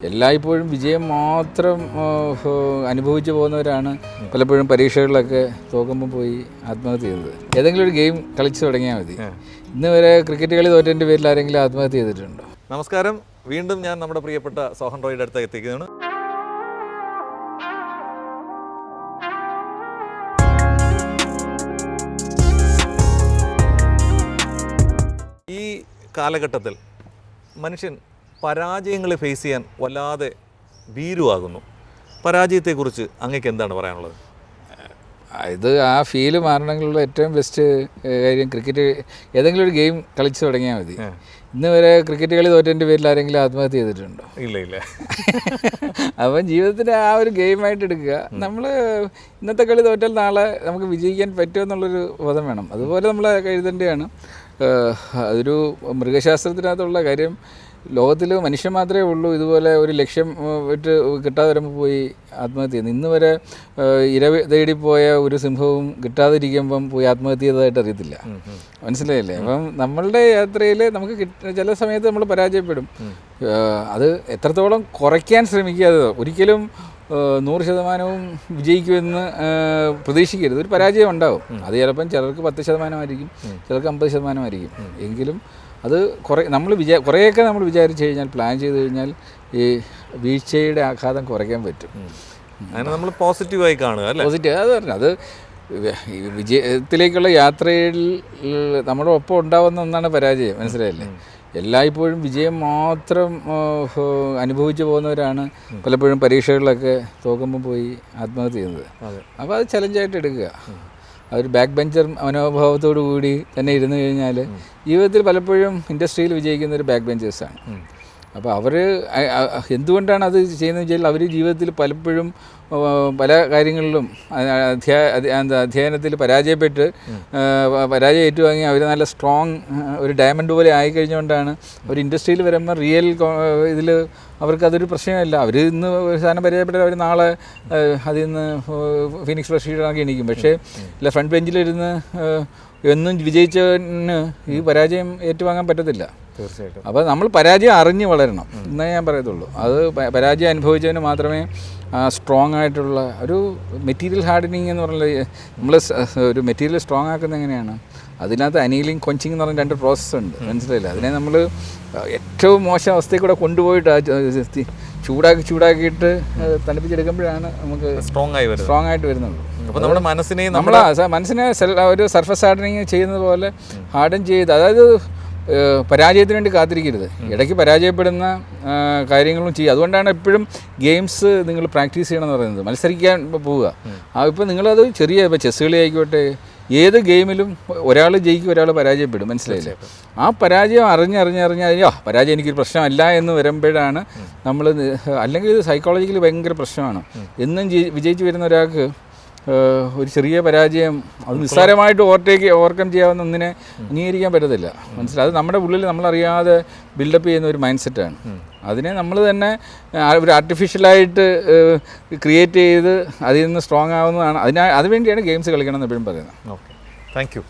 എല്ലായ്പ്പോഴും വിജയം മാത്രം അനുഭവിച്ചു പോകുന്നവരാണ് പലപ്പോഴും പരീക്ഷകളിലൊക്കെ തോക്കുമ്പോൾ പോയി ആത്മഹത്യ ചെയ്തത്. ഏതെങ്കിലും ഒരു ഗെയിം കളിച്ചു തുടങ്ങിയാൽ മതി. ഇന്ന് വരെ ക്രിക്കറ്റ് കളി തോറ്റതിൻ്റെ പേരിൽ ആരെങ്കിലും ആത്മഹത്യ ചെയ്തിട്ടുണ്ടോ? നമസ്കാരം. വീണ്ടും ഞാൻ നമ്മുടെ പ്രിയപ്പെട്ട സോഹൻ റോയുടെ അടുത്ത് എത്തിക്കുകയാണ്. ഈ കാലഘട്ടത്തിൽ മനുഷ്യൻ പരാജയങ്ങളെ ഫേസ് ചെയ്യാൻ വല്ലാതെ ഭീരുവാകുന്നു. പരാജയത്തെക്കുറിച്ച് അങ്ങേക്ക് എന്താണ് പറയാനുള്ളത്? ഇത് ആ ഫീല് മാറണമെങ്കിലുള്ള ഏറ്റവും ബെസ്റ്റ് കാര്യം ക്രിക്കറ്റ് ഏതെങ്കിലും ഒരു ഗെയിം കളിച്ചു തുടങ്ങിയാൽ മതി. ഇന്ന് വരെ ക്രിക്കറ്റ് കളി തോറ്റതിൻ്റെ പേരിൽ ആരെങ്കിലും ആത്മഹത്യ ചെയ്തിട്ടുണ്ടോ? ഇല്ല. അപ്പം ജീവിതത്തിൻ്റെ ആ ഒരു ഗെയിമായിട്ട് എടുക്കുക. നമ്മൾ ഇന്നത്തെ കളി തോറ്റാൽ നാളെ നമുക്ക് വിജയിക്കാൻ പറ്റുമെന്നുള്ളൊരു ബോധം വേണം. അതുപോലെ നമ്മൾ കരുതേണ്ടതാണ്. അതൊരു മൃഗശാസ്ത്രത്തിനകത്തുള്ള കാര്യം. ലോകത്തിൽ മനുഷ്യൻ മാത്രമേ ഉള്ളൂ ഇതുപോലെ ഒരു ലക്ഷ്യം വിട്ട് കിട്ടാതെ വരുമ്പോൾ പോയി ആത്മഹത്യ ചെയ്യുന്നു. ഇന്ന് വരെ ഇര തേടിപ്പോയ ഒരു സിംഹവും കിട്ടാതിരിക്കുമ്പം പോയി ആത്മഹത്യ ചെയ്തതായിട്ട് അറിയത്തില്ല. മനസ്സിലായില്ലേ? അപ്പം നമ്മളുടെ യാത്രയിൽ നമുക്ക് ചില സമയത്ത് നമ്മൾ പരാജയപ്പെടും. അത് എത്രത്തോളം കുറയ്ക്കാൻ ശ്രമിക്കാതെ ഒരിക്കലും 100% വിജയിക്കുമെന്ന് പ്രതീക്ഷിക്കരുത്. ഒരു പരാജയം ഉണ്ടാവും. അത് ചിലപ്പം ചിലർക്ക് 10% ചിലർക്ക് 50% എങ്കിലും അത് കുറേയൊക്കെ നമ്മൾ വിചാരിച്ചു കഴിഞ്ഞാൽ, പ്ലാൻ ചെയ്ത് കഴിഞ്ഞാൽ ഈ വീഴ്ചയുടെ ആഘാതം കുറയ്ക്കാൻ പറ്റും. അങ്ങനെ നമ്മൾ പോസിറ്റീവായി കാണുക അല്ലേ? പോസിറ്റീവ് അത് പറഞ്ഞു. അത് വിജയത്തിലേക്കുള്ള യാത്രയിൽ നമ്മുടെ ഒപ്പം ഉണ്ടാവുന്ന ഒന്നാണ് പരാജയം. മനസ്സിലായില്ലേ? എല്ലായ്പ്പോഴും വിജയം മാത്രം അനുഭവിച്ചു പോകുന്നവരാണ് പലപ്പോഴും പരീക്ഷകളിലൊക്കെ തോക്കുമ്പോൾ പോയി ആത്മഹത്യ ചെയ്യുന്നത്. അപ്പോൾ അത് ചലഞ്ചായിട്ട് എടുക്കുക. അതൊരു ബാക്ക് ബെഞ്ചർ മനോഭാവത്തോടു കൂടി തന്നെ ഇരുന്ന് കഴിഞ്ഞാൽ ജീവിതത്തിൽ പലപ്പോഴും ഇൻഡസ്ട്രിയിൽ വിജയിക്കുന്ന ഒരു ബാക്ക് ബെഞ്ചേഴ്സാണ്. അപ്പോൾ അവർ എന്തുകൊണ്ടാണ് അത് ചെയ്യുന്നത് വെച്ചാൽ അവർ ജീവിതത്തിൽ പലപ്പോഴും പല കാര്യങ്ങളിലും അധ്യയനത്തിൽ പരാജയം ഏറ്റുവാങ്ങി അവർ നല്ല സ്ട്രോങ് ഒരു ഡയമണ്ട് പോലെ ആയിക്കഴിഞ്ഞുകൊണ്ടാണ് അവർ ഇൻഡസ്ട്രിയിൽ വരുമ്പോൾ റിയൽ ഇതിൽ അവർക്കതൊരു പ്രശ്നമില്ല. അവർ ഇന്ന് ഒരു സാധനം പരാജയപ്പെട്ടാൽ അവർ നാളെ അതിൽ നിന്ന് ഫീനിക്സ് ഫ്രഷീഡാക്കി എണീക്കും. പക്ഷേ ഇല്ല, ഫ്രണ്ട് ബെഞ്ചിലിരുന്ന് എന്നും വിജയിച്ചവന് ഈ പരാജയം ഏറ്റുവാങ്ങാൻ പറ്റത്തില്ല. തീർച്ചയായിട്ടും. അപ്പോൾ നമ്മൾ പരാജയം അറിഞ്ഞ് വളരണം എന്നേ ഞാൻ പറയത്തുള്ളൂ. അത് പരാജയം അനുഭവിച്ചതിന് മാത്രമേ സ്ട്രോങ് ആയിട്ടുള്ള ഒരു മെറ്റീരിയൽ ഹാർഡനിങ് എന്ന് പറഞ്ഞാൽ നമ്മൾ ഒരു മെറ്റീരിയൽ സ്ട്രോങ് ആക്കുന്നത് എങ്ങനെയാണ്? അതിനകത്ത് അനീലിങ് കൊഞ്ചിങ് എന്ന് പറഞ്ഞ 2 പ്രോസസ്സ് ഉണ്ട്. മനസ്സിലായില്ല? അതിനെ നമ്മൾ ഏറ്റവും മോശം അവസ്ഥയിൽ കൂടെ കൊണ്ടുപോയിട്ട് ചൂടാക്കിയിട്ട് തണുപ്പിച്ചെടുക്കുമ്പോഴാണ് നമുക്ക് സ്ട്രോങ് ആയിട്ട് വരുന്നുള്ളൂ. അപ്പോൾ നമ്മുടെ മനസ്സിനെ ഒരു സർഫസ് ഹാർഡനിങ് ചെയ്യുന്നത് പോലെ ഹാർഡൻ ചെയ്ത്, അതായത് പരാജയത്തിന് വേണ്ടി കാത്തിരിക്കരുത്. ഇടയ്ക്ക് പരാജയപ്പെടുന്ന കാര്യങ്ങളും ചെയ്യുക. അതുകൊണ്ടാണ് എപ്പോഴും ഗെയിംസ് നിങ്ങൾ പ്രാക്ടീസ് ചെയ്യണമെന്ന് പറയുന്നത്. മത്സരിക്കാൻ പോവുക. ഇപ്പോൾ നിങ്ങളത് ഇപ്പോൾ ചെസ് കളി ആയിക്കോട്ടെ, ഏത് ഗെയിമിലും ഒരാൾ ജയിക്കും, ഒരാൾ പരാജയപ്പെടും. മനസ്സിലായില്ലേ? ആ പരാജയം അറിഞ്ഞ് പരാജയം എനിക്കൊരു പ്രശ്നമല്ല എന്ന് വരുമ്പോഴാണ് നമ്മൾ, അല്ലെങ്കിൽ ഇത് സൈക്കോളജിക്കലി ഭയങ്കര പ്രശ്നമാണ്. എന്നും വിജയിച്ച് വരുന്ന ഒരാൾക്ക് ഒരു ചെറിയ പരാജയം അത് നിസ്സാരമായിട്ട് ഓവർകം ചെയ്യാവുന്ന ഒന്നിനെ അംഗീകരിക്കാൻ പറ്റത്തില്ല. മനസ്സിലായി? അത് നമ്മുടെ ഉള്ളിൽ നമ്മളറിയാതെ ബിൽഡപ്പ് ചെയ്യുന്ന ഒരു മൈൻഡ് സെറ്റാണ്. അതിനെ നമ്മൾ തന്നെ ഒരു ആർട്ടിഫിഷ്യലായിട്ട് ക്രിയേറ്റ് ചെയ്ത് അതിൽ നിന്ന് സ്ട്രോങ് ആവുന്നതാണ്. അതുവേണ്ടിയാണ് ഗെയിംസ് കളിക്കണം എന്ന് എപ്പോഴും പറയുന്നത്. Okay, thank you.